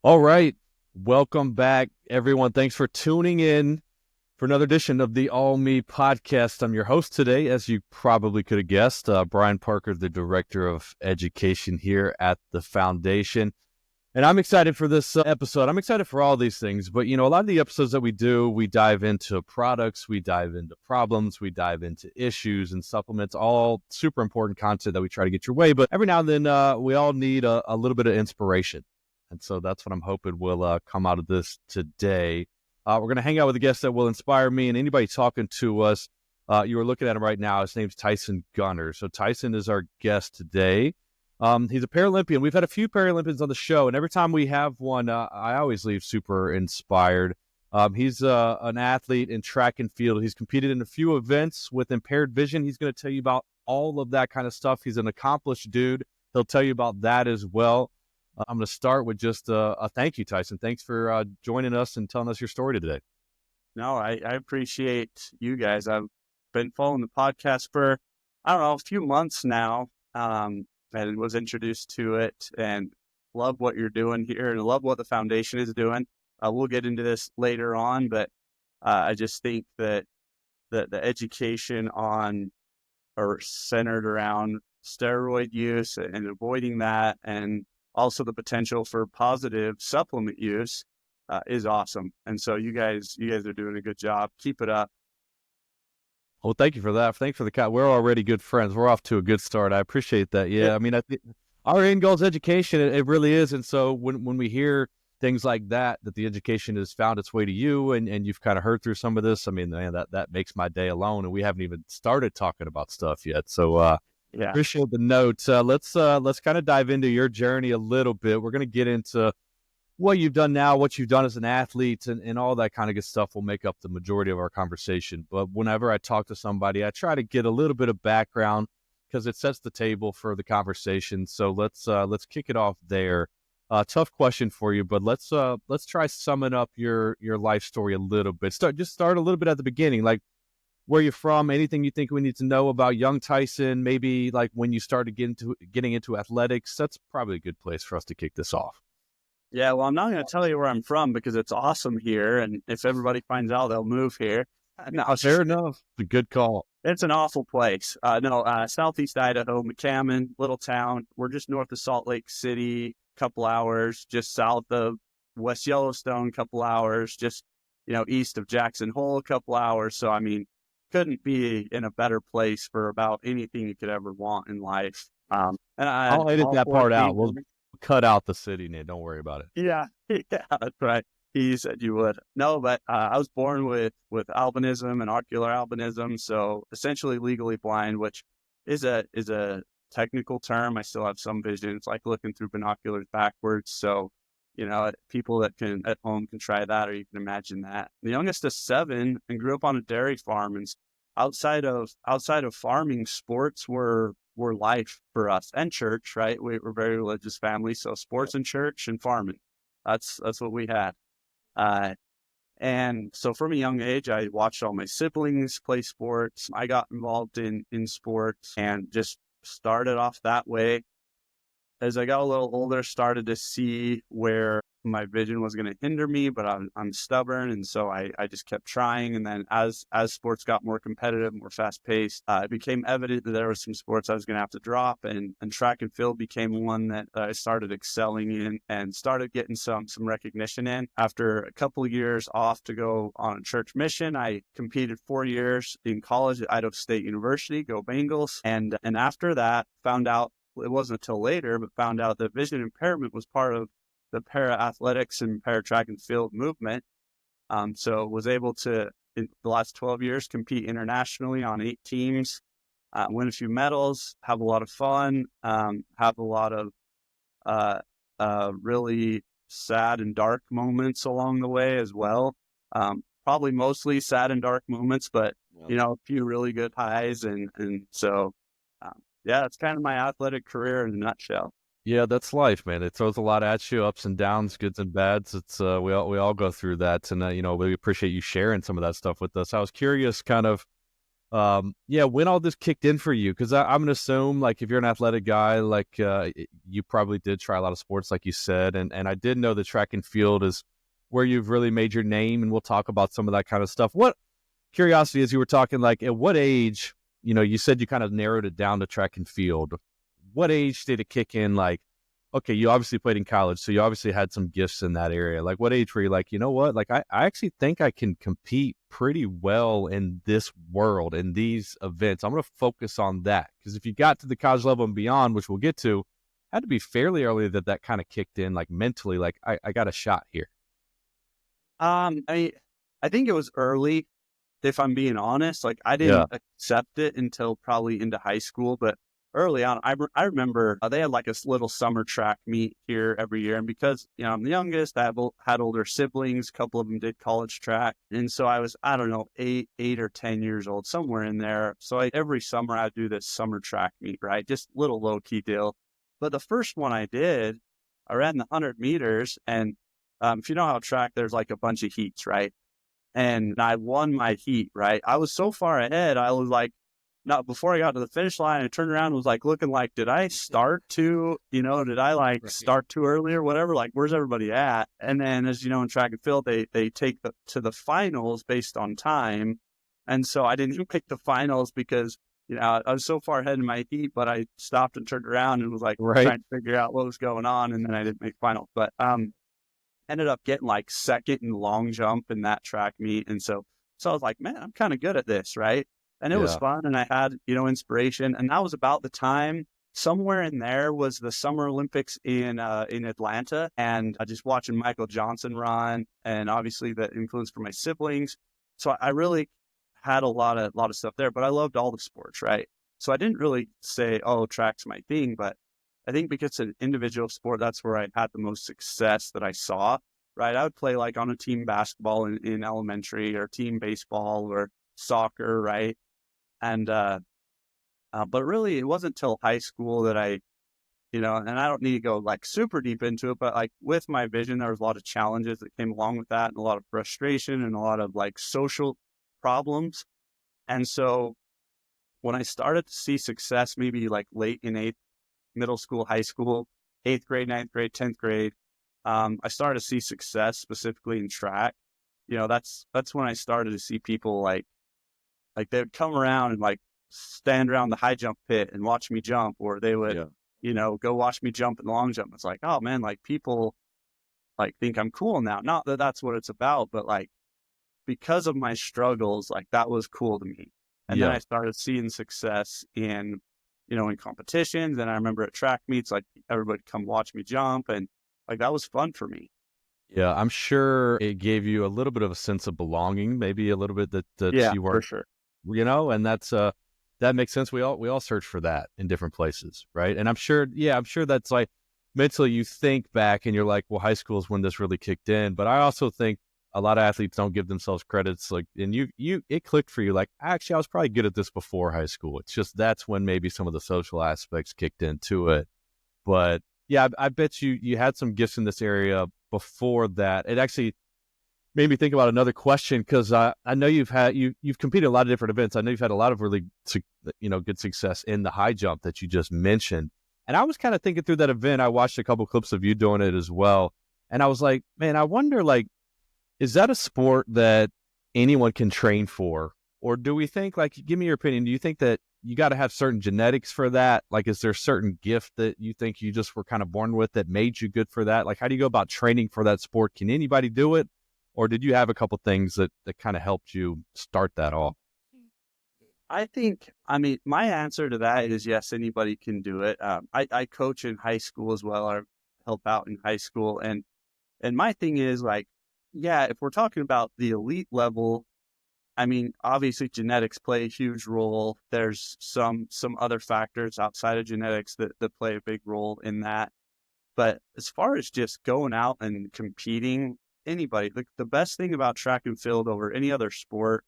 All right. Welcome back, everyone. Thanks for tuning in for another edition of the All Me podcast. I'm your host today, as you probably could have guessed, Brian Parker, the Director of Education here at the Foundation. And I'm excited for this episode. I'm excited for all these things. But, a lot of the episodes that we do, we dive into products, we dive into problems, we dive into issues and supplements, all super important content that we try to get your way. But every now and then, we all need a little bit of inspiration. And so that's what I'm hoping will come out of this today. We're going to hang out with a guest that will inspire me and anybody talking to us. You are looking at him right now. His name's Tyson Gunter. So Tyson is our guest today. He's a Paralympian. We've had a few Paralympians on the show, and every time we have one, I always leave super inspired. He's an athlete in track and field. He's competed in a few events with impaired vision. He's going to tell you about all of that kind of stuff. He's an accomplished dude. He'll tell you about that as well. I'm going to start with just a thank you, Tyson. Thanks for joining us and telling us your story today. No, I appreciate you guys. I've been following the podcast for, a few months now, and was introduced to it and love what you're doing here and love what the foundation is doing. We'll get into this later on, but I just think that the education or centered around steroid use and avoiding that, and also the potential for positive supplement use is awesome. And so you guys are doing a good job. Keep it up. Well, thank you for that. Thanks for the we're already good friends. We're off to a good start. I appreciate that. Yeah, I mean, I think our end goal is education. It really is. And so when we hear things like that the education has found its way to you and you've kind of heard through some of this, I mean, man, that makes my day alone. And we haven't even started talking about stuff yet. So Yeah. appreciate the notes. Let's kind of dive into your journey a little bit. We're going to get into what you've done now, what you've done as an athlete, and all that kind of good stuff will make up the majority of our conversation. But whenever I talk to somebody, I try to get a little bit of background because it sets the table for the conversation. So let's kick it off there. Tough question for you, but let's try summing up your life story a little bit. Start a little bit at the beginning, like where you're from, anything you think we need to know about young Tyson, maybe like when you started getting into athletics. That's probably a good place for us to kick this off. Yeah, well, I'm not going to tell you where I'm from because it's awesome here. And if everybody finds out, they'll move here. No, fair enough. It's a good call. It's an awful place. Southeast Idaho, McCammon, little town. We're just north of Salt Lake City, couple hours, just south of West Yellowstone, couple hours, just, east of Jackson Hole, a couple hours. So, I mean, couldn't be in a better place for about anything you could ever want in life. And I'll edit that part out. We'll cut out the city name. Don't worry about it. Yeah, that's right. He said you would. No, but I was born with albinism and ocular albinism, so essentially legally blind, which is a technical term. I still have some vision. It's like looking through binoculars backwards. So, people that can at home can try that, or you can imagine that. The youngest of 7 and grew up on a dairy farm, and outside of farming, sports were life for us, and church, right? We're a very religious family, so sports and church and farming. That's what we had. And so from a young age, I watched all my siblings play sports. I got involved in sports and just started off that way. As I got a little older, started to see where my vision was going to hinder me, but I'm stubborn. And so I just kept trying. And then as sports got more competitive, more fast paced, it became evident that there were some sports I was going to have to drop, and track and field became one that I started excelling in and started getting some recognition in. After a couple of years off to go on a church mission, I competed 4 years in college at Idaho State University, go Bengals. And after that, found out, it wasn't until later, but found out that vision impairment was part of the para athletics and para track and field movement. So was able to, in the last 12 years, compete internationally on 8 teams, win a few medals, have a lot of fun, have a lot of really sad and dark moments along the way as well. Probably mostly sad and dark moments, but, a few really good highs. And so, that's kind of my athletic career in a nutshell. Yeah, that's life, man. It throws a lot at you, ups and downs, goods and bads. It's we all go through that, and we appreciate you sharing some of that stuff with us. I was curious, kind of Yeah, when all this kicked in for you, because I'm gonna assume like if you're an athletic guy, like you probably did try a lot of sports, like you said, and I did know that track and field is where you've really made your name, and we'll talk about some of that kind of stuff. What curiosity, as you were talking, like at what age, you said you kind of narrowed it down to track and field. What age did it kick in? Like, okay, you obviously played in college, so you obviously had some gifts in that area. Like, what age were you like, you know what? Like, I actually think I can compete pretty well in this world, in these events. I'm going to focus on that. Because if you got to the college level and beyond, which we'll get to, had to be fairly early that kind of kicked in, like mentally, like, I got a shot here. I mean, I think it was early, if I'm being honest. Like, I Yeah. didn't accept it until probably into high school, but early on, I remember they had like a little summer track meet here every year. And because, I'm the youngest, I had older siblings, a couple of them did college track. And so I was, I don't know, eight or 10 years old, somewhere in there. So every summer I'd do this summer track meet, right? Just little low key deal. But the first one I did, I ran the 100 meters. And if you know how track, there's like a bunch of heats, right? And I won my heat, right? I was so far ahead. I was like, not before I got to the finish line, I turned around and was like looking like, did I start did I like start too early or whatever? Like, where's everybody at? And then, as you know, in track and field, they take to the finals based on time. And so I didn't even pick the finals because, I was so far ahead in my heat, but I stopped and turned around and was like Right. trying to figure out what was going on. And then I didn't make finals, but, ended up getting like second in long jump in that track meet. And so I was like, man, I'm kind of good at this. Right. And it was Yeah. fun. And I had, inspiration. And that was about the time, somewhere in there was the Summer Olympics in Atlanta. And I just watching Michael Johnson run, and obviously the influence from my siblings. So I really had a lot of stuff there, but I loved all the sports. Right. So I didn't really say, oh, track's my thing, but I think because it's an individual sport, that's where I had the most success that I saw, right? I would play like on a team basketball in elementary, or team baseball or soccer, right? And, but really it wasn't till high school that and I don't need to go like super deep into it, but like with my vision, there was a lot of challenges that came along with that, and a lot of frustration and a lot of like social problems. And so when I started to see success, maybe like late in middle school, high school, 8th grade, 9th grade, 10th grade, I started to see success specifically in track. That's when I started to see people like they would come around and like stand around the high jump pit and watch me jump, or they would, go watch me jump in the long jump. It's like, oh man, like people like think I'm cool now. Not that that's what it's about, but like because of my struggles, like that was cool to me. And then Yeah. I started seeing success in competitions. And I remember at track meets, like everybody come watch me jump, and like that was fun for me. Yeah, I'm sure it gave you a little bit of a sense of belonging, maybe a little bit that Yeah, you for weren't, sure. and that makes sense. We all search for that in different places, right? And I'm sure that's like mentally you think back and you're like, well, high school is when this really kicked in. But I also think a lot of athletes don't give themselves credits. Like, and it clicked for you. Like, actually, I was probably good at this before high school. It's just that's when maybe some of the social aspects kicked into it. But yeah, I bet you had some gifts in this area before that. It actually made me think about another question, because I know you've competed in a lot of different events. I know you've had a lot of really good success in the high jump that you just mentioned. And I was kind of thinking through that event. I watched a couple clips of you doing it as well, and I was like, man, I wonder, like, is that a sport that anyone can train for? Or do we think, like, give me your opinion, do you think that you got to have certain genetics for that? Like, is there a certain gift that you think you just were kind of born with that made you good for that? Like, how do you go about training for that sport? Can anybody do it? Or did you have a couple things that kind of helped you start that off? I mean, my answer to that is yes, anybody can do it. I coach in high school as well. I help out in high school. And my thing is like, yeah, if we're talking about the elite level, I mean, obviously genetics play a huge role. There's some other factors outside of genetics that play a big role in that. But as far as just going out and competing, anybody, the best thing about track and field over any other sport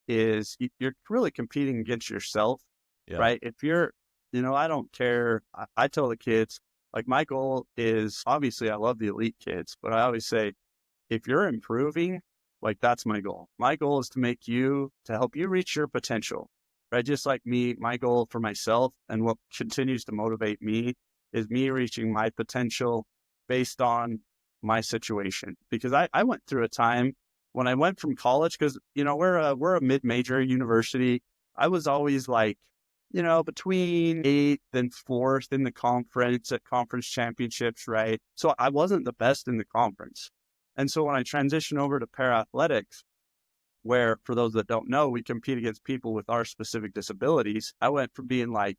is you're really competing against yourself, Yeah. right? If you're, I don't care. I tell the kids, like, my goal is, obviously I love the elite kids, but I always say, if you're improving, like, that's my goal. My goal is to help you reach your potential. right? Just like me, my goal for myself and what continues to motivate me is me reaching my potential based on my situation. Because I went through a time when I went from college, because, we're a mid-major university. I was always like, between 8th and 4th in the conference at conference championships, right? So I wasn't the best in the conference. And so when I transitioned over to para-athletics, where, for those that don't know, we compete against people with our specific disabilities, I went from being like,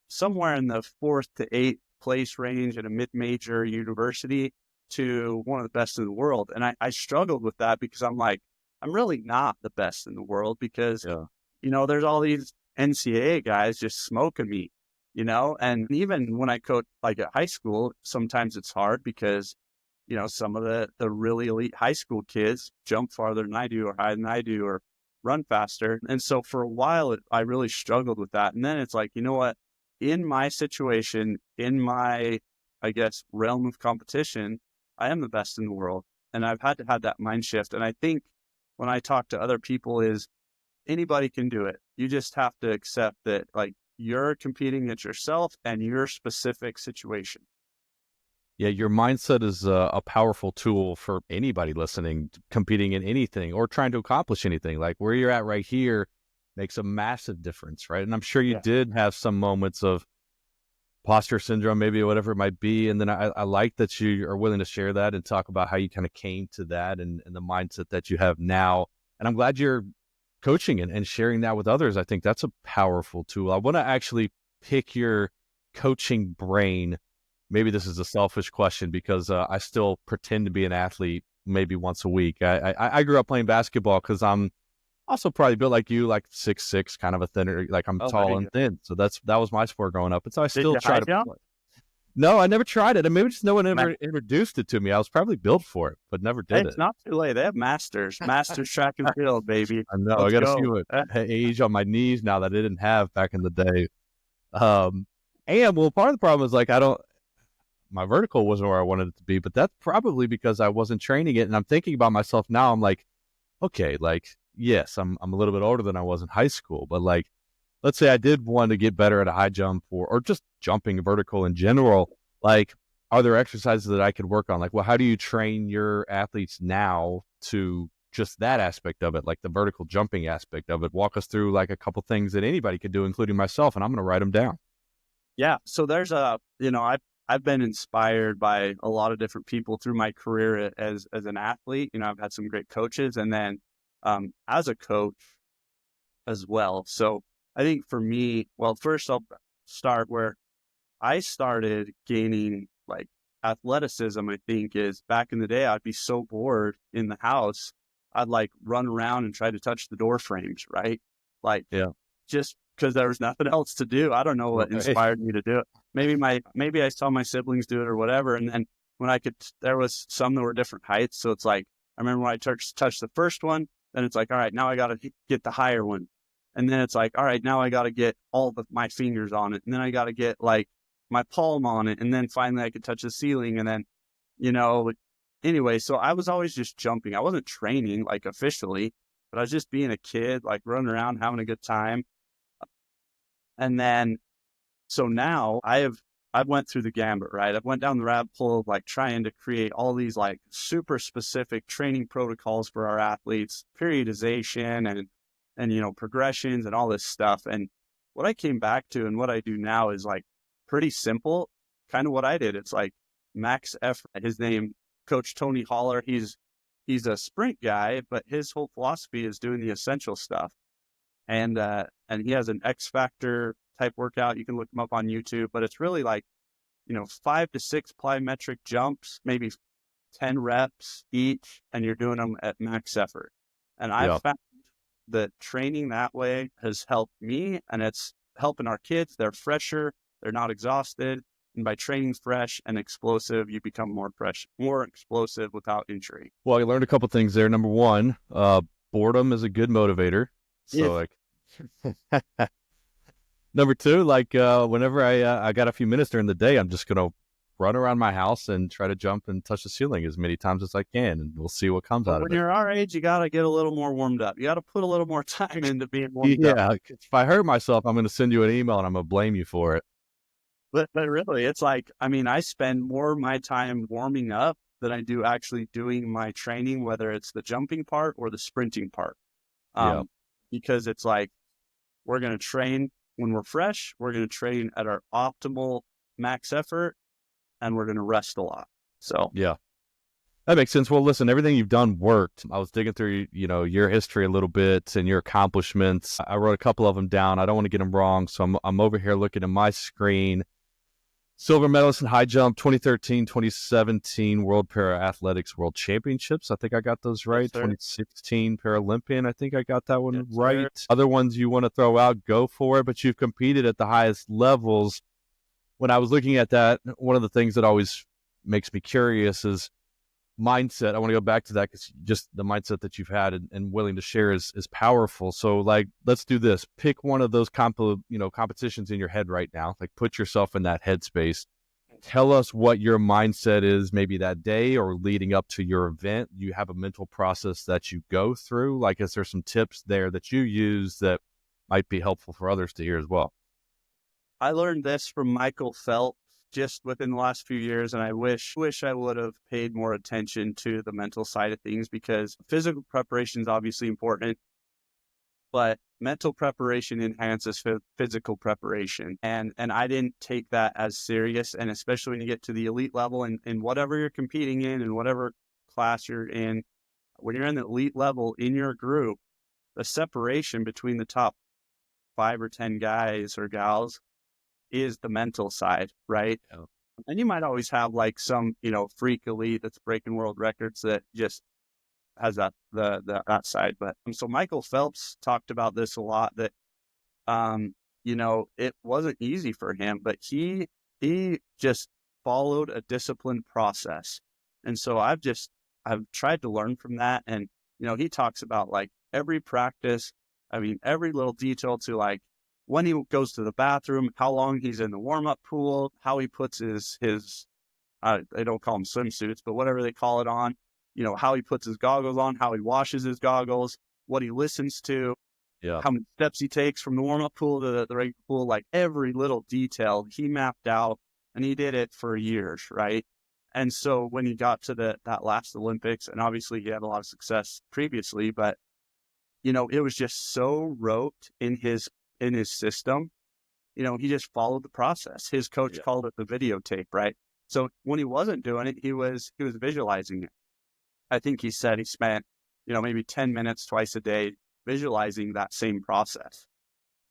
somewhere in the 4th to 8th place range at a mid-major university to one of the best in the world. And I struggled with that because I'm like, I'm really not the best in the world because, there's all these NCAA guys just smoking me, and even when I coach like at high school, sometimes it's hard because, some of the really elite high school kids jump farther than I do or higher than I do or run faster. And so for a while, I really struggled with that. And then it's like, you know what? In my situation, in my, I guess, realm of competition, I am the best in the world. And I've had to have that mind shift. And I think when I talk to other people is anybody can do it. You just have to accept that, like, you're competing against yourself and your specific situation. Yeah, your mindset is a powerful tool for anybody listening, competing in anything or trying to accomplish anything. Like where you're at right here makes a massive difference, right? And I'm sure you did have some moments of imposter syndrome, maybe whatever it might be. And then I like that you are willing to share that and talk about how you kind of came to that and the mindset that you have now. And I'm glad you're coaching and sharing that with others. I think that's a powerful tool. I want to actually pick your coaching brain. Maybe this is a selfish question because I still pretend to be an athlete maybe once a week. I grew up playing basketball because I'm also probably built like you, like 6'6", kind of a thinner, like I'm tall and thin. So that was my sport growing up. And so I still try to play. No, I never tried it. And maybe just no one ever introduced it to me. I was probably built for it, but never did it. It's not too late. They have masters track and field, baby. I know. I got a few age on my knees now that I didn't have back in the day. And well, part of the problem is like, my vertical wasn't where I wanted it to be, but that's probably because I wasn't training it. And I'm thinking about myself now. I'm like, okay, like, yes, I'm a little bit older than I was in high school, but like, let's say I did want to get better at a high jump or just jumping vertical in general. Like, are there exercises that I could work on? Like, well, how do you train your athletes now to just that aspect of it, like the vertical jumping aspect of it? Walk us through like a couple things that anybody could do, including myself, and I'm going to write them down. Yeah. So there's I've been inspired by a lot of different people through my career as an athlete. I've had some great coaches, and then as a coach as well. So I think for me, well, first I'll start where I started gaining like athleticism. I think is back in the day, I'd be so bored in the house, I'd like run around and try to touch the door frames, right? Like, just because there was nothing else to do. I don't know what inspired me to do it. Maybe I saw my siblings do it or whatever. And then when there was some that were different heights. So it's like, I remember when I touched the first one, then it's like, all right, now I got to get the higher one. And then it's like, all right, now I got to get all of my fingers on it. And then I got to get like my palm on it. And then finally I could touch the ceiling. And then, anyway, so I was always just jumping. I wasn't training like officially, but I was just being a kid, like running around, having a good time. And then, so now I've went through the gambit, right? I've went down the rabbit hole of like trying to create all these like super specific training protocols for our athletes, periodization and progressions and all this stuff. And what I came back to and what I do now is like pretty simple, kind of what I did. It's like max effort. His name, Coach Tony Holler. He's a sprint guy, but his whole philosophy is doing the essential stuff. And he has an X Factor type workout. You can look him up on YouTube, but it's really like, 5 to 6 plyometric jumps, maybe 10 reps each, and you're doing them at max effort. And I've found that training that way has helped me, and it's helping our kids. They're fresher, they're not exhausted. And by training fresh and explosive, you become more explosive without injury. Well, I learned a couple things there. Number one, boredom is a good motivator. So like, number two, like whenever I got a few minutes during the day, I'm just going to run around my house and try to jump and touch the ceiling as many times as I can, and we'll see what comes But out of when it. you're our age, you got to get a little more warmed up. You got to put a little more time into being warmed up. Yeah, if I hurt myself, I'm going to send you an email and I'm going to blame you for it. But really, it's like, I mean, I spend more of my time warming up than I do actually doing my training, whether it's the jumping part or the sprinting part. Yeah. Because it's like, we're going to train when we're fresh, we're going to train at our optimal max effort, and we're going to rest a lot. So, Yeah. That makes sense. Well, listen, everything you've done worked. I was digging through, your history a little bit and your accomplishments. I wrote a couple of them down. I don't want to get them wrong. So I'm over here looking at my screen. Silver medalist in high jump, 2013, 2017 World Para Athletics World Championships. I think I got those right. Yes, sir. 2016 Paralympian. I think I got that one Yes, right. sir. Other ones you want to throw out, go for it. But you've competed at the highest levels. When I was looking at that, one of the things that always makes me curious is mindset. I want to go back to that because just the mindset that you've had and willing to share is powerful. So like, let's do this. Pick one of those competitions in your head right now. Like put yourself in that headspace. Tell us what your mindset is maybe that day or leading up to your event. You have a mental process that you go through. Like, is there some tips there that you use that might be helpful for others to hear as well? I learned this from Michael Phelps just within the last few years, and I wish I would have paid more attention to the mental side of things, because physical preparation is obviously important, but mental preparation enhances physical preparation. And I didn't take that as serious. And especially when you get to the elite level and whatever you're competing in and whatever class you're in, when you're in the elite level in your group, the separation between the top 5 or 10 guys or gals is the mental side, right? Yeah. And you might always have like some, freak elite that's breaking world records that just has that side. But so Michael Phelps talked about this a lot, that it wasn't easy for him, but he just followed a disciplined process. And so I've tried to learn from that. And he talks about like every practice, I mean every little detail, to like when he goes to the bathroom, how long he's in the warm-up pool, how he puts his they don't call them swimsuits, but whatever they call it on, how he puts his goggles on, how he washes his goggles, what he listens to, Yeah. how many steps he takes from the warm-up pool to the regular pool. Like every little detail he mapped out, and he did it for years, right? And so when he got to that last Olympics, and obviously he had a lot of success previously, but it was just so rote in his system. He just followed the process. His coach called it the videotape, right? So when he wasn't doing it, he was visualizing it. I think he said he spent, maybe 10 minutes twice a day visualizing that same process.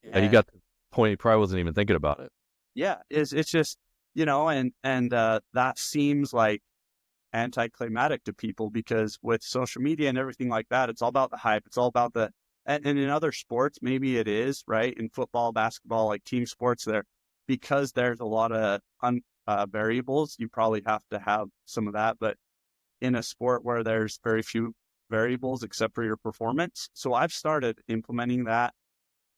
And he got to the point he probably wasn't even thinking about it. Yeah, it's just, and that seems like anticlimactic to people, because with social media and everything like that, it's all about the hype. It's all about and in other sports, maybe it is, right? In football, basketball, like team sports, because there's a lot of variables, you probably have to have some of that. But in a sport where there's very few variables except for your performance, so I've started implementing that.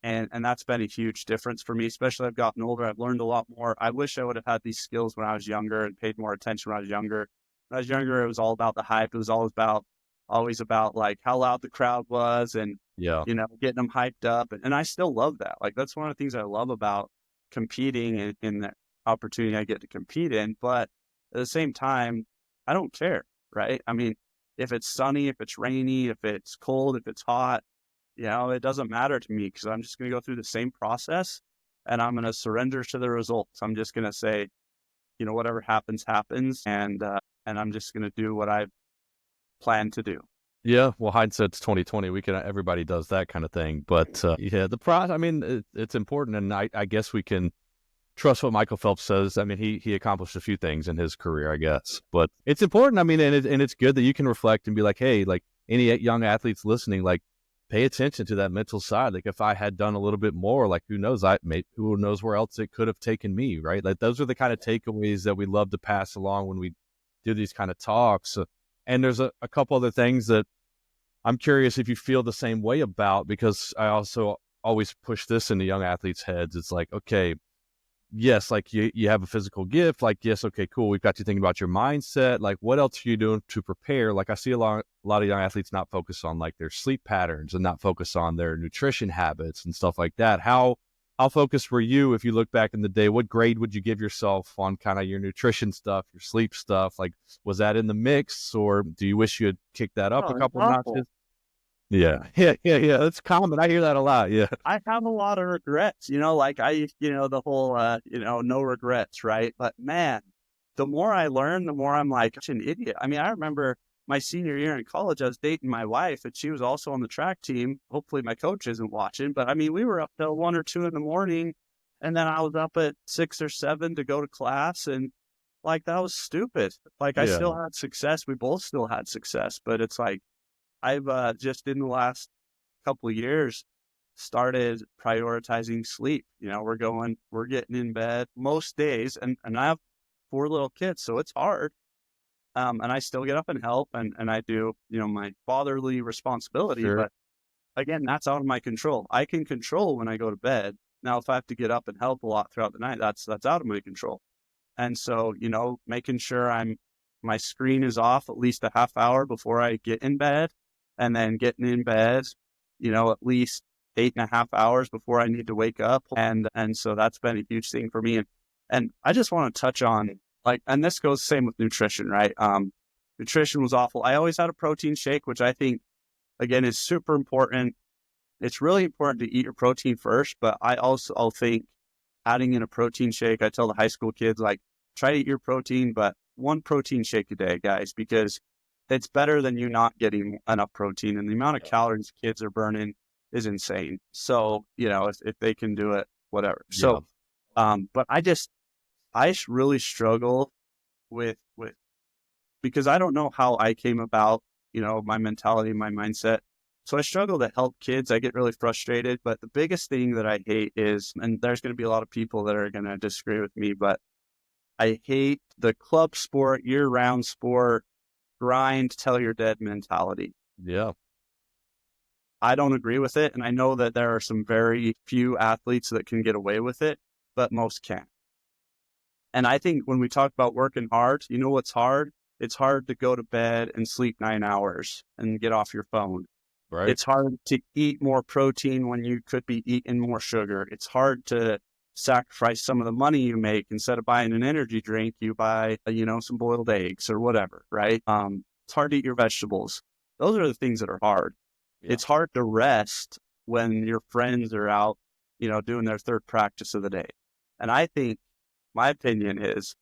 And that's been a huge difference for me, especially I've gotten older. I've learned a lot more. I wish I would have had these skills when I was younger and paid more attention when I was younger. When I was younger, it was all about the hype. It was always about like how loud the crowd was and, getting them hyped up. And I still love that. Like, that's one of the things I love about competing in the opportunity I get to compete in. But at the same time, I don't care, right? I mean, if it's sunny, if it's rainy, if it's cold, if it's hot, it doesn't matter to me, because I'm just going to go through the same process and I'm going to surrender to the results. I'm just going to say, whatever happens, happens. And I'm just going to do what I plan to do. Yeah. Well, hindsight's 2020. Everybody does that kind of thing. But the process, I mean, it's important. And I guess we can trust what Michael Phelps says. I mean, he accomplished a few things in his career, I guess, but it's important. I mean, and it's good that you can reflect and be like, hey, like any young athletes listening, like, pay attention to that mental side. Like, if I had done a little bit more, like, who knows where else it could have taken me, right? Like, those are the kind of takeaways that we love to pass along when we do these kind of talks. And there's a couple other things that I'm curious if you feel the same way about, because I also always push this into young athletes' heads. It's like, okay, yes, like you have a physical gift, like, yes, okay, cool. We've got you thinking about your mindset. Like, what else are you doing to prepare? Like, I see a lot of young athletes not focus on like their sleep patterns and not focus on their nutrition habits and stuff like that. How focused were you if you look back in the day? What grade would you give yourself on kind of your nutrition stuff, your sleep stuff? Like, was that in the mix, or do you wish you had kicked that up Oh, a it's couple awful. notches? Yeah. Yeah. That's common. I hear that a lot. Yeah. I have a lot of regrets, like the whole, no regrets, right? But man, the more I learn, the more I'm like, such an idiot. I mean, I remember my senior year in college, I was dating my wife and she was also on the track team. Hopefully my coach isn't watching, but I mean, we were up till 1 or 2 in the morning and then I was up at 6 or 7 to go to class. And like, that was stupid. Like I Yeah. still had success. We both still had success, but it's like, I've just in the last couple of years started prioritizing sleep. We're getting in bed most days and I have 4 little kids, so it's hard. And I still get up and help and I do, my fatherly responsibility, Sure. but again, that's out of my control. I can control when I go to bed. Now, if I have to get up and help a lot throughout the night, that's out of my control. And so, making sure my screen is off at least a half hour before I get in bed, and then getting in bed, at least 8.5 hours before I need to wake up. And so that's been a huge thing for me. And I just want to touch on and this goes same with nutrition, right? Nutrition was awful. I always had a protein shake, which I think again is super important. It's really important to eat your protein first, but I'll think adding in a protein shake, I tell the high school kids, like, try to eat your protein, but 1 protein shake a day, guys, because it's better than you not getting enough protein. And the amount of calories kids are burning is insane. So, if they can do it, whatever. Yeah. So, but I really struggle with, because I don't know how I came about, my mentality, my mindset. So I struggle to help kids. I get really frustrated, but the biggest thing that I hate is, and there's going to be a lot of people that are going to disagree with me, but I hate the club sport, year-round sport, grind till you're dead mentality. Yeah. I don't agree with it. And I know that there are some very few athletes that can get away with it, but most can't. And I think when we talk about working hard, you know what's hard? It's hard to go to bed and sleep 9 hours and get off your phone. Right. It's hard to eat more protein when you could be eating more sugar. It's hard to sacrifice some of the money you make. Instead of buying an energy drink, you buy, some boiled eggs or whatever, right? It's hard to eat your vegetables. Those are the things that are hard. Yeah. It's hard to rest when your friends are out, doing their 3rd practice of the day. And I think my opinion is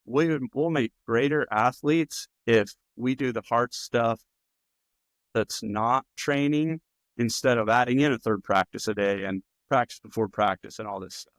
we'll make greater athletes if we do the hard stuff that's not training instead of adding in a 3rd practice a day and practice before practice and all this stuff.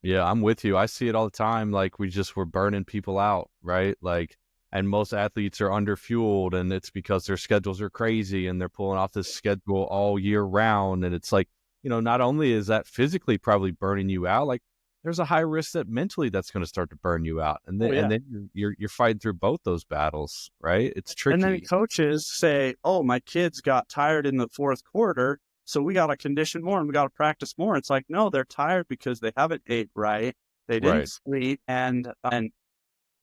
Yeah, I'm with you. I see it all the time. Like, we're burning people out, right? Like, and most athletes are underfueled, and it's because their schedules are crazy and they're pulling off this schedule all year round. And it's like, not only is that physically probably burning you out, like, there's a high risk that mentally that's going to start to burn you out. And then, and then you're fighting through both those battles, right? It's tricky. And then coaches say, oh, my kids got tired in the 4th quarter, so we got to condition more and we got to practice more. It's like, no, they're tired because they haven't ate right. They didn't sleep and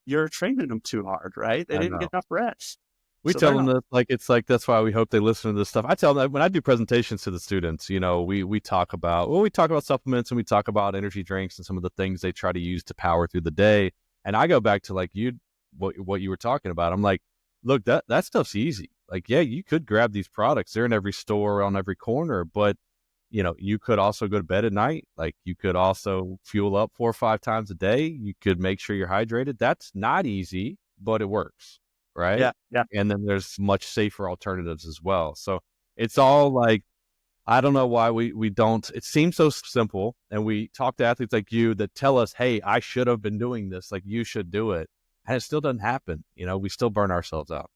you're training them too hard, right? They didn't get enough rest. We tell them that, it's like, that's why we hope they listen to this stuff. I tell them that when I do presentations to the students, we talk about supplements and we talk about energy drinks and some of the things they try to use to power through the day. And I go back to what you were talking about. I'm like, look, that stuff's easy. Like, yeah, you could grab these products. They're in every store on every corner, but you could also go to bed at night. Like, you could also fuel up 4 or 5 times a day. You could make sure you're hydrated. That's not easy, but it works. Right. Yeah. And then there's much safer alternatives as well. So it's all like, I don't know why we don't, it seems so simple. And we talk to athletes like you that tell us, hey, I should have been doing this. Like, you should do it. And it still doesn't happen. We still burn ourselves out.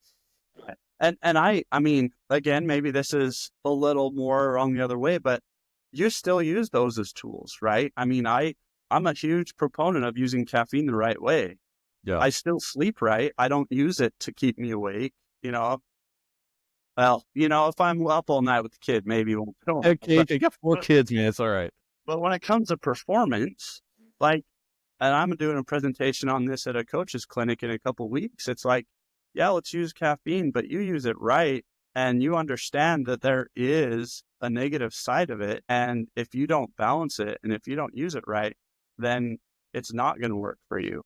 And I mean, again, maybe this is a little more wrong the other way, but you still use those as tools, right? I mean, I'm a huge proponent of using caffeine the right way. Yeah. I still sleep right. I don't use it to keep me awake, Well, if I'm up all night with the kid, maybe we'll. Okay, you got 4 kids, man. It's all right. But when it comes to performance, like, and I'm doing a presentation on this at a coach's clinic in a couple of weeks. It's like, yeah, let's use caffeine, but you use it right. And you understand that there is a negative side of it. And if you don't balance it and if you don't use it right, then it's not going to work for you.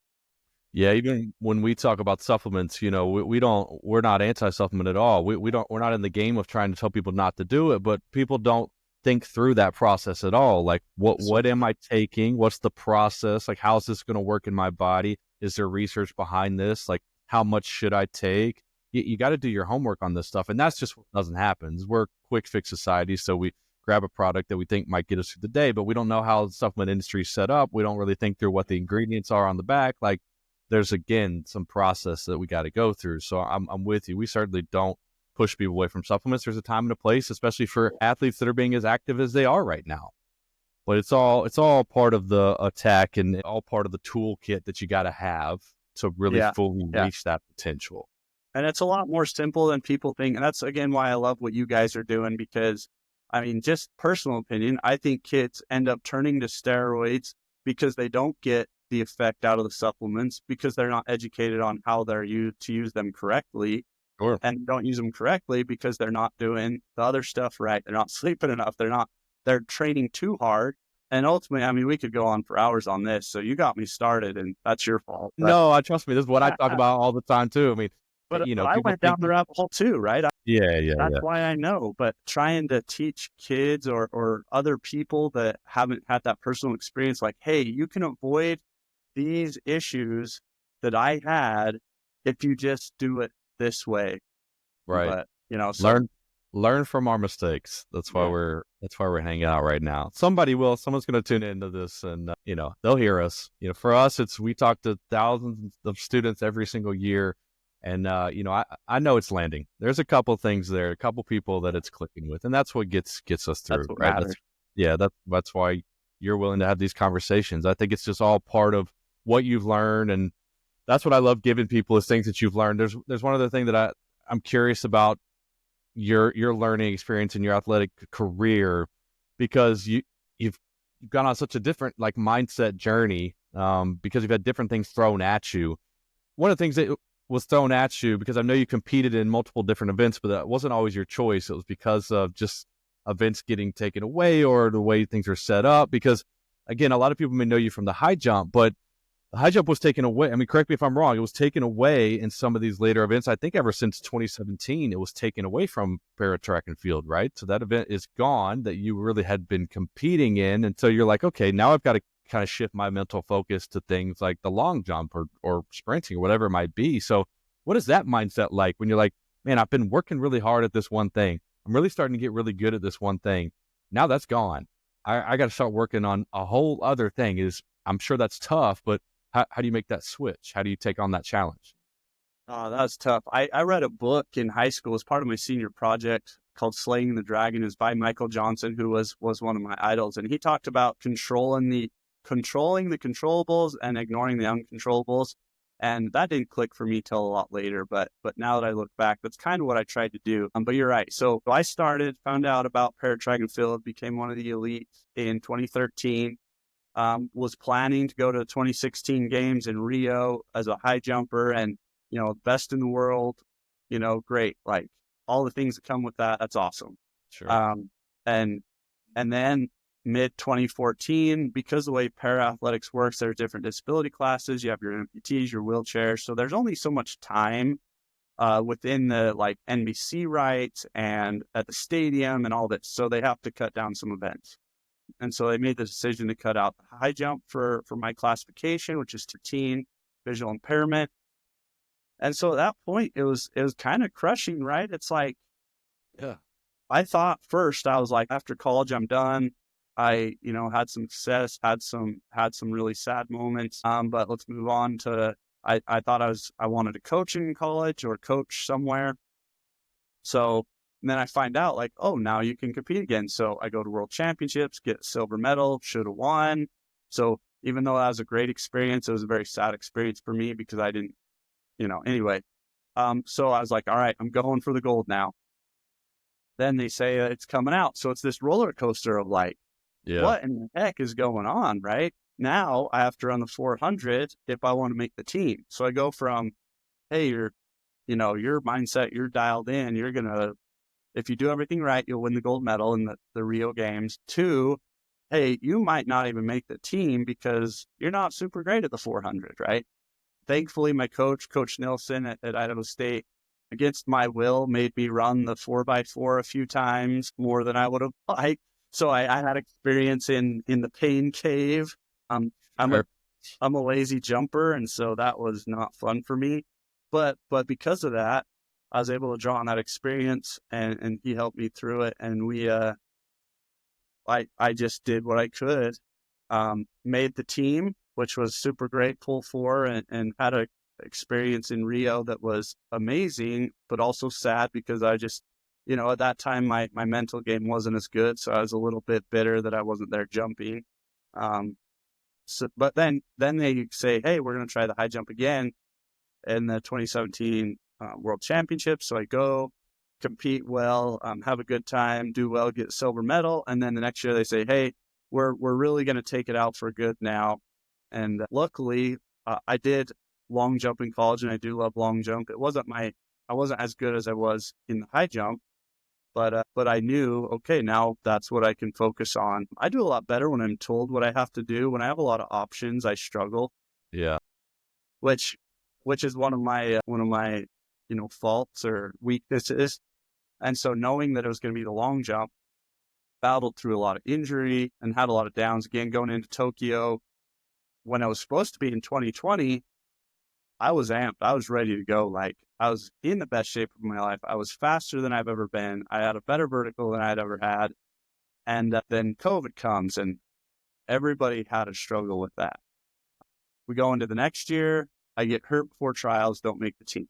Yeah, even when we talk about supplements, we're not anti-supplement at all. We're not in the game of trying to tell people not to do it, but people don't think through that process at all. Like, what am I taking? What's the process? Like, how's this going to work in my body? Is there research behind this? Like, how much should I take? You got to do your homework on this stuff. And that's just what doesn't happen. We're a quick fix society. So we grab a product that we think might get us through the day, but we don't know how the supplement industry is set up. We don't really think through what the ingredients are on the back. Like, there's, again, some process that we got to go through. So I'm with you. We certainly don't push people away from supplements. There's a time and a place, especially for athletes that are being as active as they are right now. But it's all part of the attack and all part of the toolkit that you got to have to really fully reach that potential. And it's a lot more simple than people think. And that's, again, why I love what you guys are doing, because, I mean, just personal opinion, I think kids end up turning to steroids because they don't get the effect out of the supplements, because they're not educated on how they're used to use them correctly. Sure. And don't use them correctly because they're not doing the other stuff right. They're not sleeping enough. They're training too hard. And ultimately, I mean, we could go on for hours on this. So you got me started, and that's your fault. But, no, trust me, this is what I talk about all the time too. I mean, but I went down the rabbit hole too, right? That's why I know. But trying to teach kids or other people that haven't had that personal experience, like, hey, you can avoid these issues that I had if you just do it this way. Right. But, learn from our mistakes. That's why we're hanging out right now. Someone's going to tune into this, and they'll hear us. For us, we talk to thousands of students every single year, and I know it's landing. There's a couple things there, a couple people that it's clicking with, and that's what gets us through. That's what right? matters. That's why you're willing to have these conversations. I think it's just all part of what you've learned, and that's what I love giving people, is things that you've learned. There's one other thing that I'm curious about your learning experience in your athletic career, because you've gone on such a different mindset journey, because you've had different things thrown at you. One of the things that was thrown at you, because I know you competed in multiple different events, but that wasn't always your choice. It was because of just events getting taken away or the way things are set up. Because, again, a lot of people may know you from the high jump, but the high jump was taken away. I mean, correct me if I'm wrong. It was taken away in some of these later events. I think ever since 2017, it was taken away from para track and field, right? So that event is gone that you really had been competing in. And so you're like, okay, now I've got to kind of shift my mental focus to things like the long jump or sprinting or whatever it might be. So what is that mindset like when you're like, man, I've been working really hard at this one thing. I'm really starting to get really good at this one thing. Now that's gone. I got to start working on a whole other thing. I'm sure that's tough, but how do you make that switch? How do you take on that challenge? Oh, that's tough. I read a book in high school as part of my senior project called Slaying the Dragon. It was by Michael Johnson, who was one of my idols. And he talked about controlling the controllables and ignoring the uncontrollables. And that didn't click for me till a lot later. But now that I look back, that's kind of what I tried to do. But you're right. So I found out about para track and field, became one of the elites in 2013. Was planning to go to the 2016 games in Rio as a high jumper, and, best in the world, great. Like, all the things that come with that. That's awesome. Sure. And then mid 2014, because the way para athletics works, there's different disability classes. You have your amputees, your wheelchairs. So there's only so much time within the NBC rights and at the stadium and all that. So they have to cut down some events. And so they made the decision to cut out the high jump for my classification, which is 13, visual impairment. And so at that point, it was kind of crushing, right? It's like, I thought first, I was like, after college, I'm done. I, had some success, had some really sad moments. But let's move on to, I thought I wanted to coach in college or coach somewhere. So then I find out oh, now you can compete again. So I go to world championships, get a silver medal, should have won. So even though that was a great experience, it was a very sad experience for me because I didn't, anyway. So I was like, all right, I'm going for the gold now. Then they say it's coming out. So it's this roller coaster of what in the heck is going on, right? Now I have to run the 400 if I want to make the team. So I go from, hey, your mindset, you're dialed in, you're going to, if you do everything right, you'll win the gold medal in the Rio Games, to, hey, you might not even make the team because you're not super great at the 400, right? Thankfully, my Coach Nilsson at Idaho State, against my will, made me run the 4x4 a few times more than I would have liked. So I had experience in the pain cave. Um, I'm a Sure. I'm a lazy jumper, and so that was not fun for me. But because of that, I was able to draw on that experience, and he helped me through it. And I just did what I could, made the team, which was super grateful for, and had a experience in Rio that was amazing, but also sad because I just, at that time, my mental game wasn't as good. So I was a little bit bitter that I wasn't there jumping. But then they say, hey, we're going to try the high jump again in the 2017 World Championships. So I go, compete well, have a good time, do well, get a silver medal. And then the next year they say, hey, we're really going to take it out for good now. And luckily, I did long jump in college, and I do love long jump. I wasn't as good as I was in the high jump, but I knew, okay, now that's what I can focus on. I do a lot better when I'm told what I have to do. When I have a lot of options, I struggle, Yeah. which is one of my faults or weaknesses. And so knowing that it was going to be the long jump, battled through a lot of injury and had a lot of downs again going into Tokyo. When I was supposed to be in 2020, I was amped. I was ready to go. Like, I was in the best shape of my life. I was faster than I've ever been. I had a better vertical than I'd ever had. And then COVID comes, and everybody had a struggle with that. We go into the next year. I get hurt before trials, don't make the team.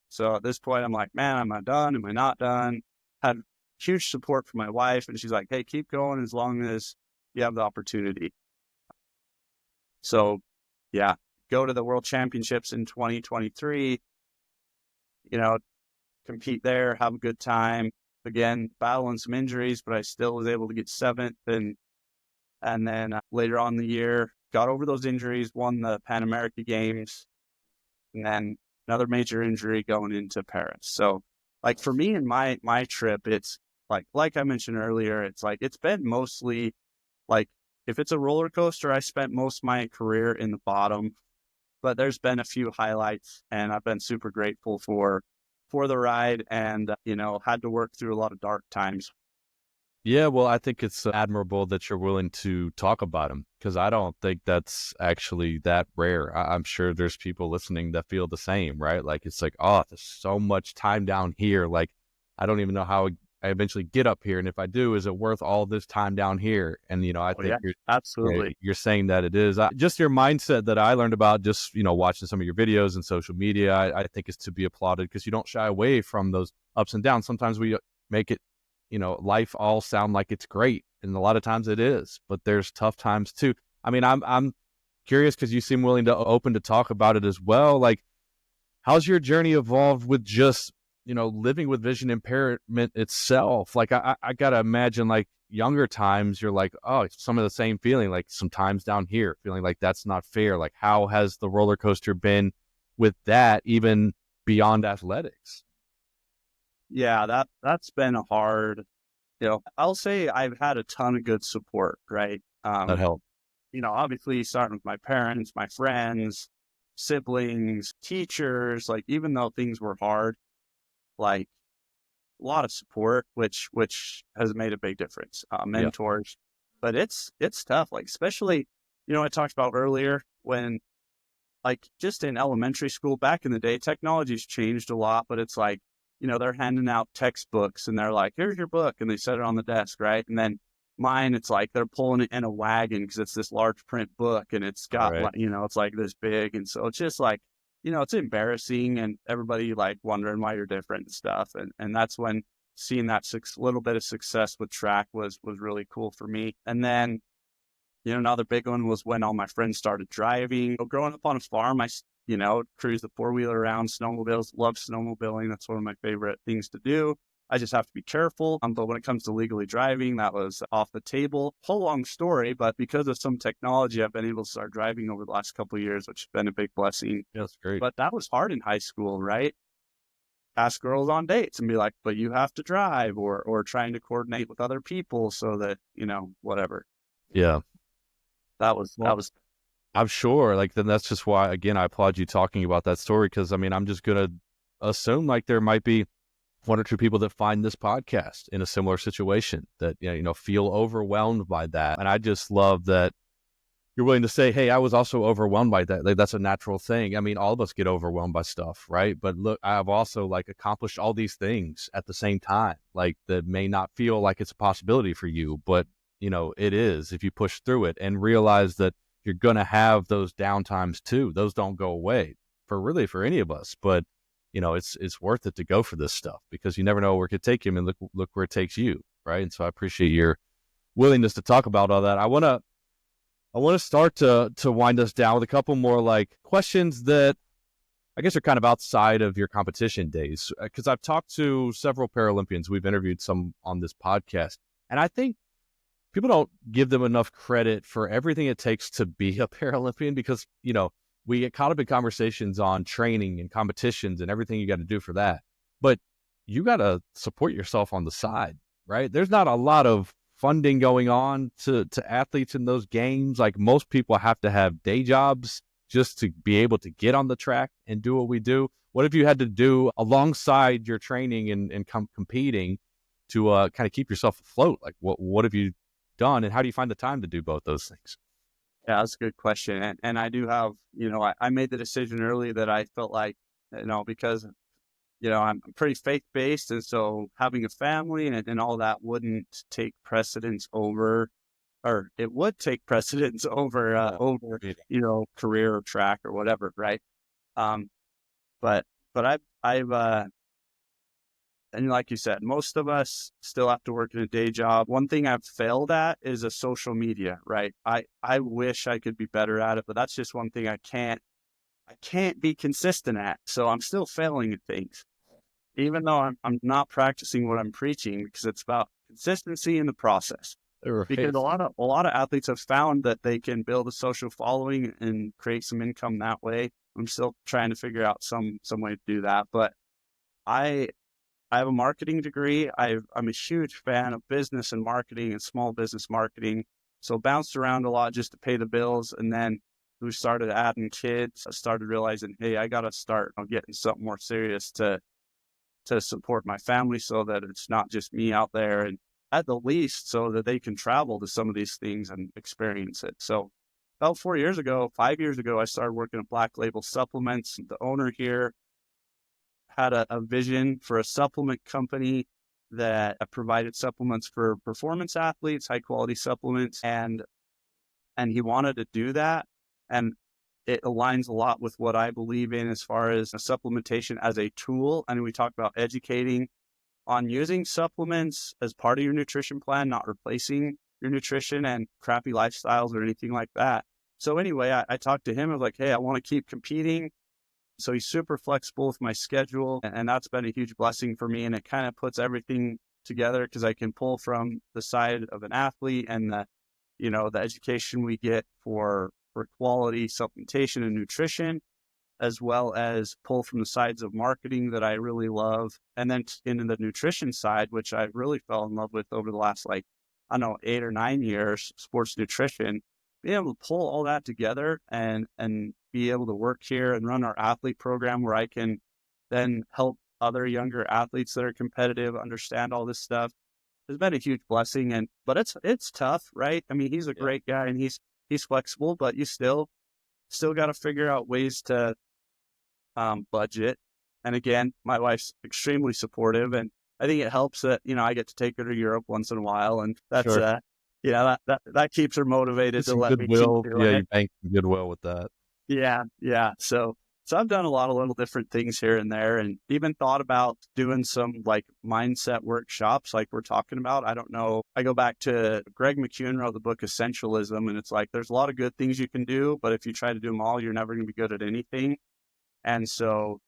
So at this point, I'm like, man, am I done? Am I not done? Had huge support from my wife, and she's like, hey, keep going as long as you have the opportunity. So, yeah, go to the World Championships in 2023, compete there, have a good time. Again, battling some injuries, but I still was able to get seventh. And then later on in the year, got over those injuries, won the Pan American Games, and then another major injury going into Paris. So, like, for me and my trip, it's like I mentioned earlier, it's like, it's been mostly like, if it's a roller coaster, I spent most of my career in the bottom, but there's been a few highlights, and I've been super grateful for the ride, and had to work through a lot of dark times. Yeah, well, I think it's admirable that you're willing to talk about them, because I don't think that's actually that rare. I'm sure there's people listening that feel the same, right? Like, it's like, oh, there's so much time down here. Like, I don't even know how I eventually get up here. And if I do, is it worth all this time down here? And, I Oh think yeah, absolutely. you're saying that it is. Just your mindset that I learned about just, watching some of your videos and social media, I think is to be applauded, because you don't shy away from those ups and downs. Sometimes we make it, life all sound like it's great, and a lot of times it is, but there's tough times too. I mean, I'm curious, because you seem willing to open to talk about it as well. Like, how's your journey evolved with just, living with vision impairment itself? Like, I gotta imagine, like, younger times, you're like, oh, some of the same feeling, like sometimes down here, feeling like that's not fair. Like, how has the roller coaster been with that, even beyond athletics? Yeah, that's been a hard. I'll say I've had a ton of good support, right? That helped. Obviously starting with my parents, my friends, siblings, teachers, like, even though things were hard, like, a lot of support, which has made a big difference. Yeah. Mentors, but it's tough. Like, especially, I talked about earlier when, like, just in elementary school back in the day, technology's changed a lot, but it's like, they're handing out textbooks, and they're like, here's your book, and they set it on the desk, right? And then mine, it's like they're pulling it in a wagon because it's this large print book, and it's All got, right. like, it's like this big, and so it's just like, it's embarrassing, and everybody, like, wondering why you're different and stuff, and that's when seeing that little bit of success with track was really cool for me. And then, another big one was when all my friends started driving. Growing up on a farm, I cruise the four-wheeler around, snowmobiles, love snowmobiling. That's one of my favorite things to do. I just have to be careful. But when it comes to legally driving, that was off the table. Whole long story, but because of some technology, I've been able to start driving over the last couple of years, which has been a big blessing. Yeah, that's great. But that was hard in high school, right? Ask girls on dates and be like, but you have to drive, or trying to coordinate with other people so that, whatever. Yeah. That was I'm sure. Like, then that's just why, again, I applaud you talking about that story, because I mean, I'm just going to assume like there might be one or two people that find this podcast in a similar situation that, feel overwhelmed by that. And I just love that you're willing to say, hey, I was also overwhelmed by that. Like, that's a natural thing. I mean, all of us get overwhelmed by stuff, right? But look, I've also like accomplished all these things at the same time, like that may not feel like it's a possibility for you, but it is if you push through it and realize that you're going to have those downtimes too. Those don't go away for any of us, but it's worth it to go for this stuff, because you never know where it could take you, and look where it takes you. Right. And so I appreciate your willingness to talk about all that. I want to start to wind us down with a couple more like questions that I guess are kind of outside of your competition days. Cause I've talked to several Paralympians. We've interviewed some on this podcast, and I think people don't give them enough credit for everything it takes to be a Paralympian, because, we get caught up in conversations on training and competitions and everything you got to do for that. But you got to support yourself on the side, right? There's not a lot of funding going on to athletes in those games. Like, most people have to have day jobs just to be able to get on the track and do what we do. What have you had to do alongside your training and competing to kind of keep yourself afloat? Like, what have you done, and how do you find the time to do both those things? Yeah, that's a good question. And I do have, I made the decision early that I felt like, because, I'm pretty faith-based. And so having a family and all that wouldn't take precedence over, or it would take precedence over, career or track or whatever. Right. But I've and like you said, most of us still have to work in a day job. One thing I've failed at is a social media, right? I wish I could be better at it, but that's just one thing I can't be consistent at. So I'm still failing at things, even though I'm not practicing what I'm preaching, because it's about consistency in the process. Right. Because a lot of athletes have found that they can build a social following and create some income that way. I'm still trying to figure out some way to do that, but I have a marketing degree. I'm a huge fan of business and marketing and small business marketing. So bounced around a lot just to pay the bills. And then we started adding kids. I started realizing, hey, I got to start getting something more serious to support my family, so that it's not just me out there, and at the least so that they can travel to some of these things and experience it. So about 5 years ago, I started working at Black Label Supplements. The owner here had a vision for a supplement company that provided supplements for performance athletes, high quality supplements. And he wanted to do that. And it aligns a lot with what I believe in as far as supplementation as a tool. And we talk about educating on using supplements as part of your nutrition plan, not replacing your nutrition and crappy lifestyles or anything like that. So anyway, I talked to him. I was like, hey, I want to keep competing. So he's super flexible with my schedule, and that's been a huge blessing for me. And it kind of puts everything together, because I can pull from the side of an athlete and the education we get for quality supplementation and nutrition, as well as pull from the sides of marketing that I really love. And then in the nutrition side, which I really fell in love with over the last 8 or 9 years, sports nutrition, being able to pull all that together and be able to work here and run our athlete program, where I can then help other younger athletes that are competitive understand all this stuff, has been a huge blessing. But it's tough, right? I mean, he's a great guy and he's flexible, but you still got to figure out ways to budget. And again, my wife's extremely supportive, and I think it helps that, I get to take her to Europe once in a while, and that's Sure. that keeps her motivated to let me keep Goodwill. doing Yeah, it. you bank some goodwill with that. Yeah. So I've done a lot of little different things here and there, and even thought about doing some mindset workshops like we're talking about. I don't know. I go back to Greg McKeown wrote the book Essentialism, and it's like, there's a lot of good things you can do, but if you try to do them all, you're never going to be good at anything. And so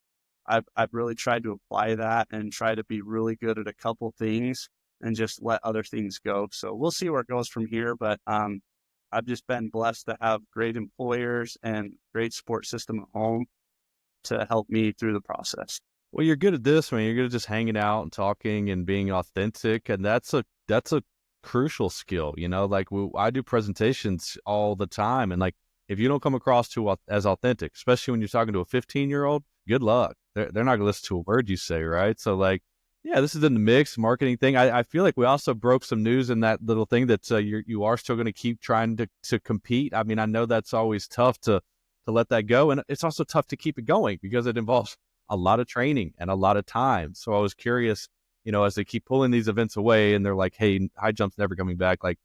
I've really tried to apply that and try to be really good at a couple things and just let other things go. So we'll see where it goes from here. But I've just been blessed to have great employers and great support system at home to help me through the process. Well, you're good at this, man. You're good at just hanging out and talking and being authentic, and that's a crucial skill. You know, like I do presentations all the time, and like if you don't come across as authentic, especially when you're talking to a 15-year-old, good luck. They're not going to listen to a word you say, right? So like, yeah, this is in the mix marketing thing. I feel like we also broke some news in that little thing that you are still going to keep trying to compete. I mean, I know that's always tough to let that go, and it's also tough to keep it going because it involves a lot of training and a lot of time. So I was curious, you know, as they keep pulling these events away and they're like, hey, high jump's never coming back. Like,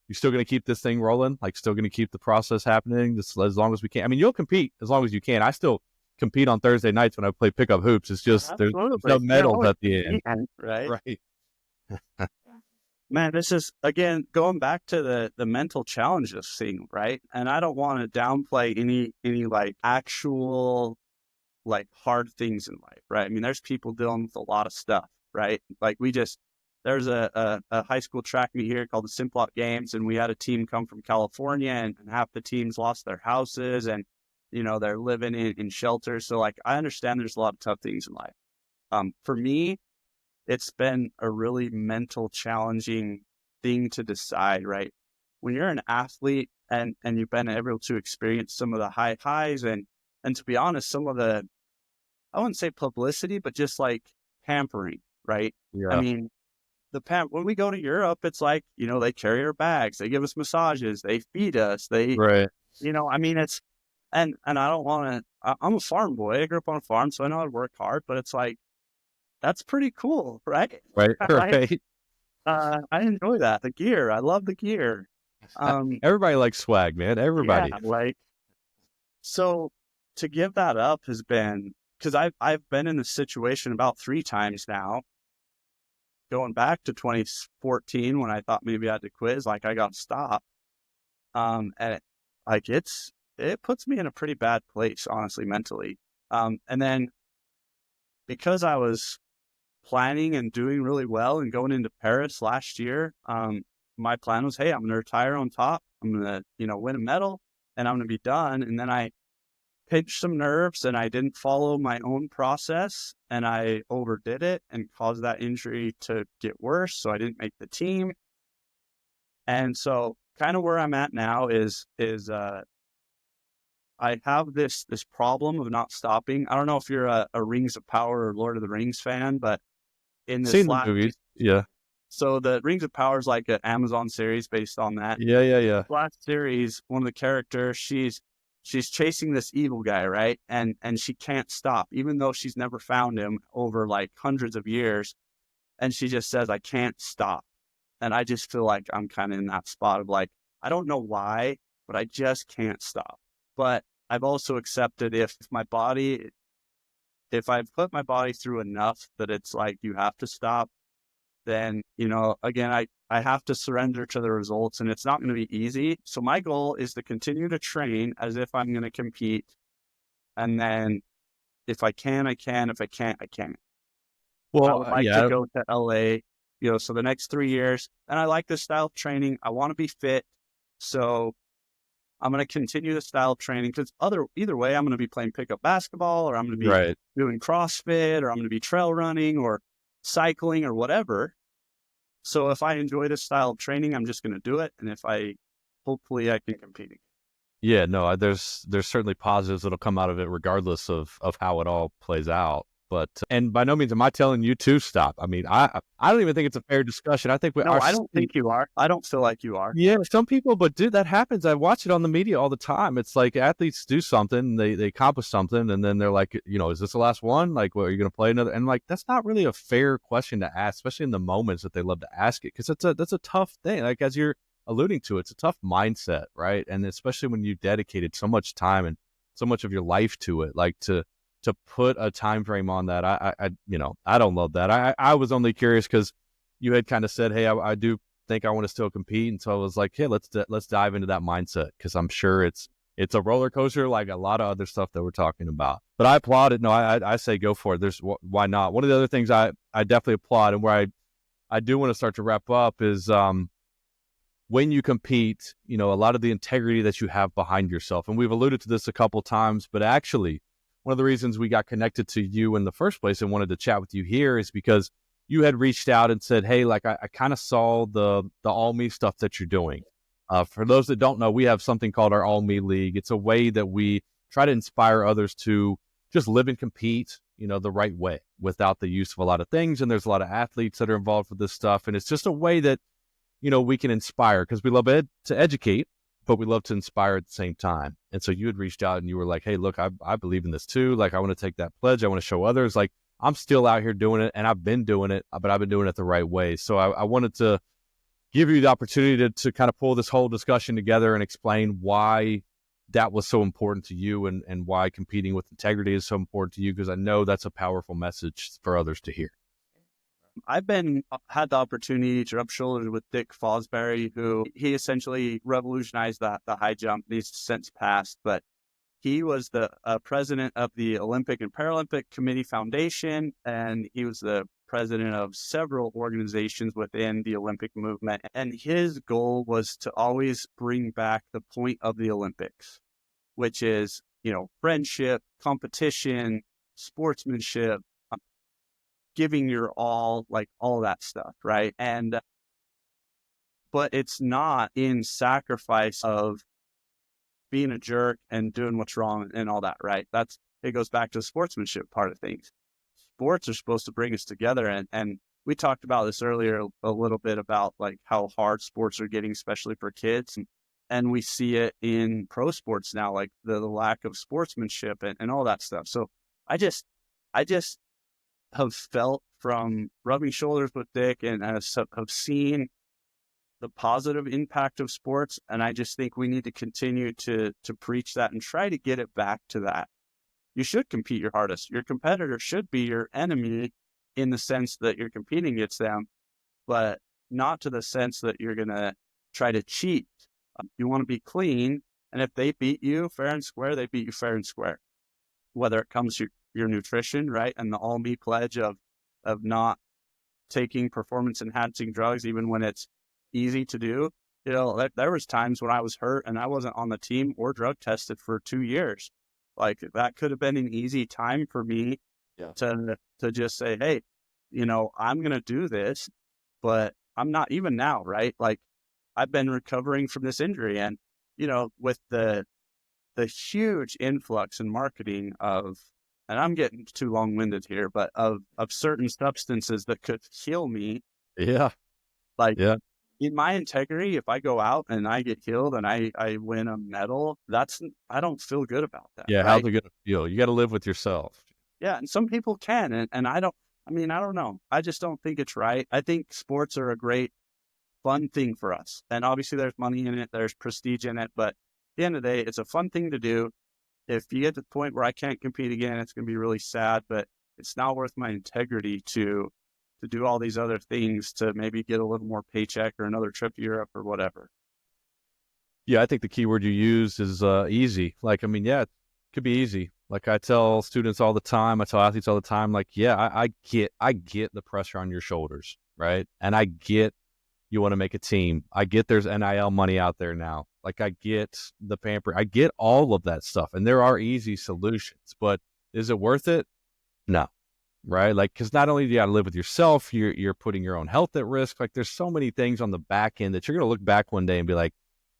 you're still going to keep this thing rolling? Like, still going to keep the process happening just as long as we can? I mean, you'll compete as long as you can. I still compete on Thursday nights when I play pickup hoops. It's just there's no medals at the end. Right. Right. Man, this is, again, going back to the mental challenges thing, right? And I don't want to downplay any like actual like hard things in life, right? I mean, there's people dealing with a lot of stuff, right? Like there's a high school track meet here called the Simplot Games, and we had a team come from California, and half the teams lost their houses, and you know, they're living in shelters. So like, I understand there's a lot of tough things in life. For me, it's been a really mental challenging thing to decide, right? When you're an athlete and you've been able to experience some of the high highs and to be honest, some of the, I wouldn't say publicity, but just like pampering, right? Yeah. I mean, when we go to Europe, it's like, you know, they carry our bags, they give us massages, they feed us, Right. you know, I mean, it's, and I don't want to, I'm a farm boy. I grew up on a farm, so I know how to work hard, but it's like, that's pretty cool, right? Right. Right. I enjoy that. The gear. I love the gear. Everybody likes swag, man. Everybody. Yeah, like, so to give that up has been, because I've been in this situation about 3 times now, going back to 2014 when I thought maybe I had to quit, like I got stopped. And like it puts me in a pretty bad place, honestly, mentally. And then because I was planning and doing really well and going into Paris last year, my plan was, hey, I'm going to retire on top. I'm going to, you know, win a medal and I'm going to be done. And then I pinched some nerves and I didn't follow my own process and I overdid it and caused that injury to get worse. So I didn't make the team. And so kind of where I'm at now is I have this problem of not stopping. I don't know if you're a Rings of Power or Lord of the Rings fan, but in this Seen the movies. Yeah. So the Rings of Power is like an Amazon series based on that. Yeah. Last series, one of the characters, she's chasing this evil guy, right? And she can't stop, even though she's never found him over like hundreds of years. And she just says, I can't stop. And I just feel like I'm kind of in that spot of like, I don't know why, but I just can't stop. But I've also accepted if I've put my body through enough that it's like, you have to stop, then, you know, again, I have to surrender to the results and it's not going to be easy. So my goal is to continue to train as if I'm going to compete. And then if I can, I can. If I can't, I can't. Well, I would like to go to LA, you know, so the next 3 years, and I like this style of training. I want to be fit. So I'm going to continue the style of training because either way, I'm going to be playing pickup basketball or I'm going to be doing CrossFit or I'm going to be trail running or cycling or whatever. So if I enjoy this style of training, I'm just going to do it. And hopefully I can compete. Yeah, no, there's certainly positives that'll come out of it regardless of how it all plays out. But, and by no means am I telling you to stop. I mean, I don't even think it's a fair discussion. I think I don't think you are. I don't feel like you are. Yeah, some people, but dude, that happens. I watch it on the media all the time. It's like athletes do something, they accomplish something, and then they're like, you know, is this the last one? Like, well, are you going to play another? And like, that's not really a fair question to ask, especially in the moments that they love to ask it, because that's a tough thing. Like, as you're alluding to, it's a tough mindset, right? And especially when you dedicated so much time and so much of your life to it, like to put a time frame on that, I you know, I don't love that. I was only curious because you had kind of said, hey, I do think I want to still compete, and so I was like, hey, let's dive into that mindset because I'm sure it's it's a roller coaster like a lot of other stuff that we're talking about. But I applaud it. No, I say go for it. Why not? One of the other things I definitely applaud, and where I do want to start to wrap up, is when you compete, a lot of the integrity that you have behind yourself. And we've alluded to this a couple times, but actually one of the reasons we got connected to you in the first place and wanted to chat with you here is because you had reached out and said, hey, like I kind of saw the All Me stuff that you're doing. For those that don't know, we have something called our All Me League. It's a way that we try to inspire others to just live and compete, the right way without the use of a lot of things. And there's a lot of athletes that are involved with this stuff. And it's just a way that, we can inspire, because we love to educate, but we love to inspire at the same time. And so you had reached out and you were like, hey, look, I believe in this too. Like, I want to take that pledge. I want to show others, like, I'm still out here doing it, and I've been doing it, but I've been doing it the right way. So I wanted to give you the opportunity to kind of pull this whole discussion together and explain why that was so important to you, and why competing with integrity is so important to you, because I know that's a powerful message for others to hear. I've had the opportunity to rub shoulders with Dick Fosbury, who he essentially revolutionized the high jump. He's since passed, but he was the president of the Olympic and Paralympic Committee Foundation, and he was the president of several organizations within the Olympic movement. And his goal was to always bring back the point of the Olympics, which is, friendship, competition, sportsmanship, giving your all, like all that stuff, right? And but it's not in sacrifice of being a jerk and doing what's wrong and all that, right? It goes back to the sportsmanship part of things. Sports are supposed to bring us together, and we talked about this earlier a little bit about like how hard sports are getting, especially for kids, and we see it in pro sports now, like the lack of sportsmanship and all that stuff. So I just have felt, from rubbing shoulders with Dick, and have seen the positive impact of sports. And I just think we need to continue to preach that and try to get it back to that. You should compete your hardest. Your competitor should be your enemy in the sense that you're competing against them, but not to the sense that you're going to try to cheat. You want to be clean. And if they beat you fair and square, they beat you fair and square. Whether it comes to your nutrition, right? And the All Me pledge of not taking performance enhancing drugs, even when it's easy to do. There was times when I was hurt and I wasn't on the team or drug tested for 2 years. Like, that could have been an easy time for me to just say, hey, I'm going to do this, but I'm not, even now, right? Like, I've been recovering from this injury, and, with the huge influx in marketing of, and I'm getting too long-winded here, but of certain substances that could kill me. Yeah. Like, in my integrity, if I go out and I get healed and I win a medal, I don't feel good about that. Yeah. Right? How's it going to feel? You got to live with yourself. Yeah. And some people can. And I don't know. I just don't think it's right. I think sports are a great, fun thing for us. And obviously there's money in it, there's prestige in it, but at the end of the day, it's a fun thing to do. If you get to the point where I can't compete again, it's going to be really sad, but it's not worth my integrity to do all these other things to maybe get a little more paycheck or another trip to Europe or whatever. Yeah, I think the key word you use is easy. Like, it could be easy. Like, I tell students all the time, I tell athletes all the time, like, yeah, I get the pressure on your shoulders, right? And I get you want to make a team. I get there's NIL money out there now. Like, I get the pamper. I get all of that stuff. And there are easy solutions, but is it worth it? No. Right? Like, because not only do you got to live with yourself, you're putting your own health at risk. Like, there's so many things on the back end that you're going to look back one day and be like,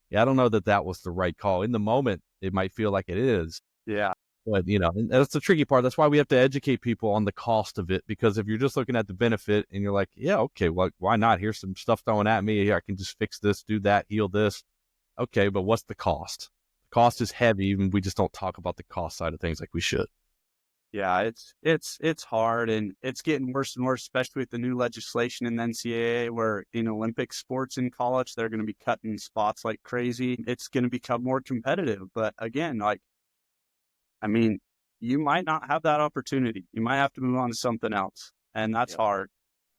yeah, I don't know that was the right call. In the moment, it might feel like it is. Yeah. But, and that's the tricky part. That's why we have to educate people on the cost of it. Because if you're just looking at the benefit and you're like, yeah, okay, well, why not? Here's some stuff thrown at me. Here, I can just fix this, do that, heal this. Okay, but what's the cost? The cost is heavy. Even we just don't talk about the cost side of things like we should. Yeah, it's hard, and it's getting worse and worse, especially with the new legislation in the NCAA, where in Olympic sports in college, they're going to be cutting spots like crazy. It's going to become more competitive. But again, you might not have that opportunity. You might have to move on to something else, and that's hard.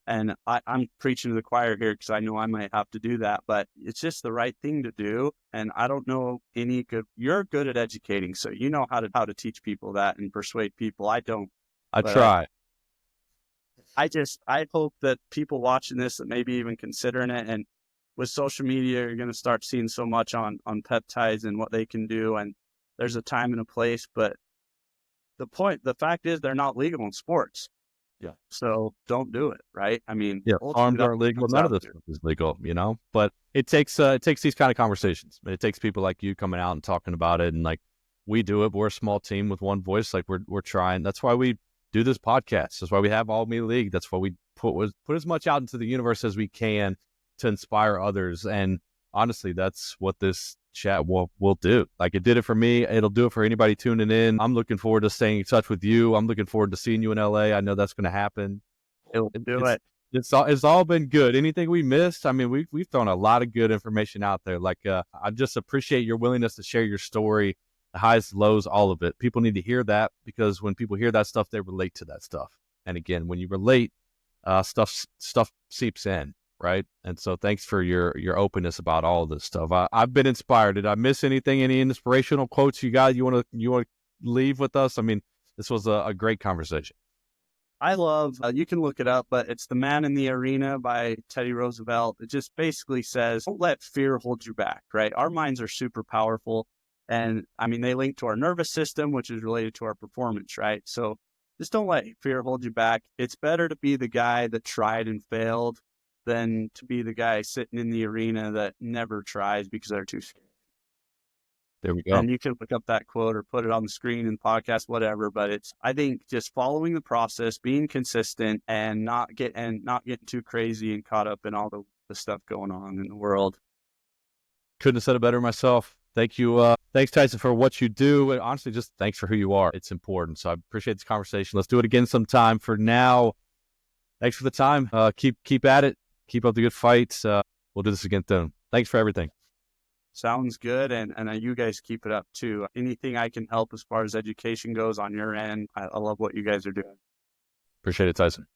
And I'm preaching to the choir here because I know I might have to do that, but it's just the right thing to do. And I don't know any good. You're good at educating, so you know how to teach people that and persuade people. I don't, I but try. I hope that people watching this that maybe even considering it, and with social media, you're going to start seeing so much on peptides and what they can do. And there's a time and a place, but the fact is they're not legal in sports. Yeah. So don't do it. Right. I mean, Yeah, ultimately farms that's aren't what it legal. comes None of down this to. stuff is legal, But it takes these kind of conversations. It takes people like you coming out and talking about it, and like we do it. We're a small team with one voice. Like we're trying. That's why we do this podcast. That's why we have All Me League. That's why we put as much out into the universe as we can to inspire others. And honestly, that's what this chat will do. Like it did it for me. It'll do it for anybody tuning in. I'm looking forward to staying in touch with you. I'm looking forward to seeing you in LA. I know that's going to happen. It'll do It's it. it's all been good. Anything we missed? I mean, we've thrown a lot of good information out there. Like I just appreciate your willingness to share your story, the highs, lows, all of it. People need to hear that because when people hear that stuff, they relate to that stuff. And again, when you relate, stuff seeps in, right? And so, thanks for your openness about all of this stuff. I've been inspired. Did I miss anything? Any inspirational quotes you got? You want to leave with us? I mean, this was a great conversation. I love, you can look it up, but it's The Man in the Arena by Teddy Roosevelt. It just basically says, don't let fear hold you back, right? Our minds are super powerful. And I mean, they link to our nervous system, which is related to our performance, right? So just don't let fear hold you back. It's better to be the guy that tried and failed than to be the guy sitting in the arena that never tries because they're too scared. There we go. And you can look up that quote or put it on the screen in podcast, whatever. But I think just following the process, being consistent, and not getting too crazy and caught up in all the stuff going on in the world. Couldn't have said it better myself. Thank you. Thanks, Tyson, for what you do. And honestly, just thanks for who you are. It's important. So I appreciate this conversation. Let's do it again sometime. For now, thanks for the time. Keep at it. Keep up the good fights. We'll do this again soon. Thanks for everything. Sounds good. And you guys keep it up too. Anything I can help as far as education goes on your end, I love what you guys are doing. Appreciate it, Tyson.